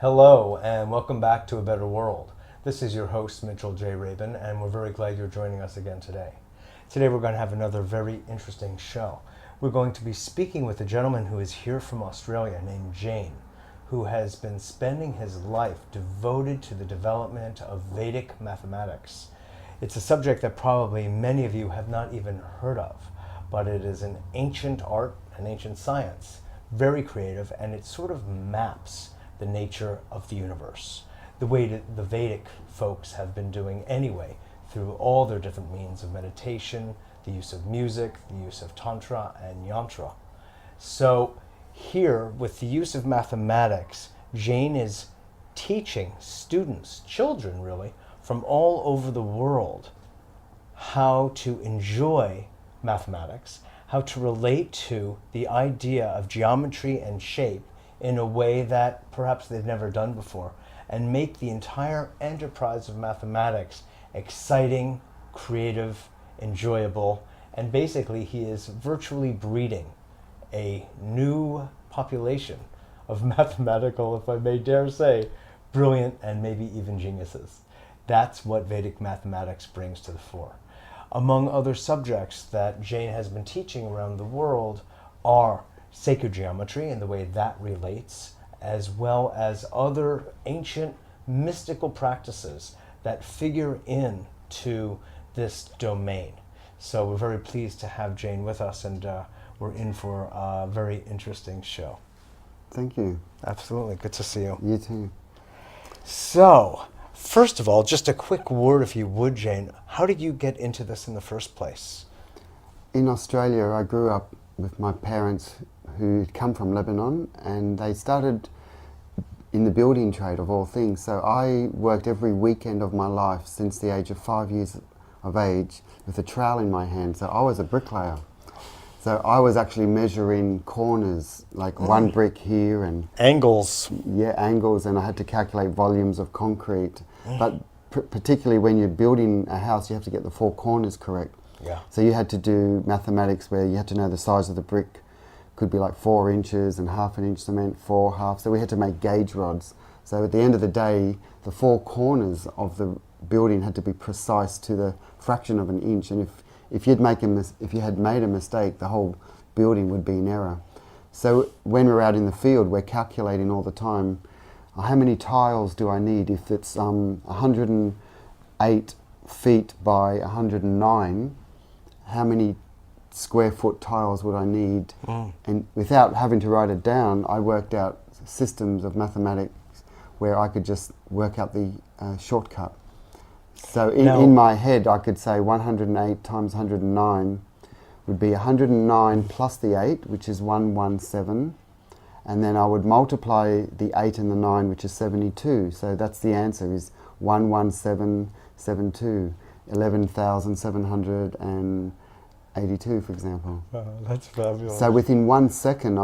Hello, and welcome back to A Better World. This is your host, Mitchell J. Rabin, and we're very glad you're joining us again today. Today we're going to have another very interesting show. We're going to be speaking with a gentleman who is here from Australia named Jain, who has been spending his life devoted to the development of Vedic mathematics. It's a subject that probably many of you have not even heard of, but it is an ancient art, an ancient science, very creative, and it sort of maps the nature of the universe, the way that the Vedic folks have been doing anyway, through all their different means of meditation, the use of music, the use of tantra and yantra. So here, with the use of mathematics, Jain is teaching students, children really, from all over the world how to enjoy mathematics, how to relate to the idea of geometry and shape in a way that perhaps they've never done before, and make the entire enterprise of mathematics exciting, creative, enjoyable, and basically he is virtually breeding a new population of mathematical, if I may dare say, brilliant and maybe even geniuses. That's what Vedic mathematics brings to the fore. Among other subjects that Jain has been teaching around the world are sacred geometry and the way that relates, as well as other ancient mystical practices that figure into this domain. So we're very pleased to have Jain with us, and we're in for a very interesting show. Thank you. Absolutely. Good to see you. You too. So, first of all, just a quick word, if you would, Jain. How did you get into this in the first place? In Australia, I grew up with my parents who come from Lebanon, and they started in the building trade of all things. So I worked every weekend of my life since the age of 5 years of age with a trowel in my hand. So I was a bricklayer. So I was actually measuring corners, like one brick here and Angles. yeah, angles, and I had to calculate volumes of concrete. But particularly when you're building a house, you have to get the four corners correct. Yeah. So you had to do mathematics where you had to know the size of the brick. Could be like 4 inches and half an inch cement, 4 half. So we had to make gauge rods. So at the end of the day, the four corners of the building had to be precise to the fraction of an inch. And if you had made a mistake, the whole building would be in error. So when we're out in the field, we're calculating all the time, how many tiles do I need? If it's 108 feet by 109, how many square foot tiles would I need? And without having to write it down, I worked out systems of mathematics where I could just work out the shortcut. So in my head, I could say 108 times 109 would be 109 plus the 8, which is 117. And then I would multiply the 8 and the 9, which is 72. So that's the answer, is 11772, 11,782, for example. Oh, that's fabulous. So within 1 second,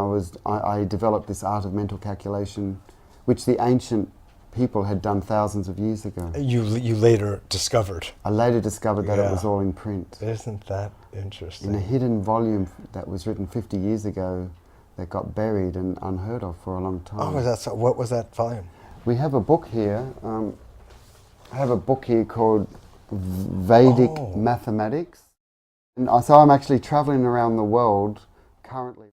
I developed this art of mental calculation, which the ancient people had done thousands of years ago. You later discovered. I later discovered that it was all in print. Isn't that interesting? In a hidden volume that was written 50 years ago that got buried and unheard of for a long time. Oh, what was that volume? We have a book here. I have a book here called Vedic Mathematics. And so I'm actually traveling around the world currently.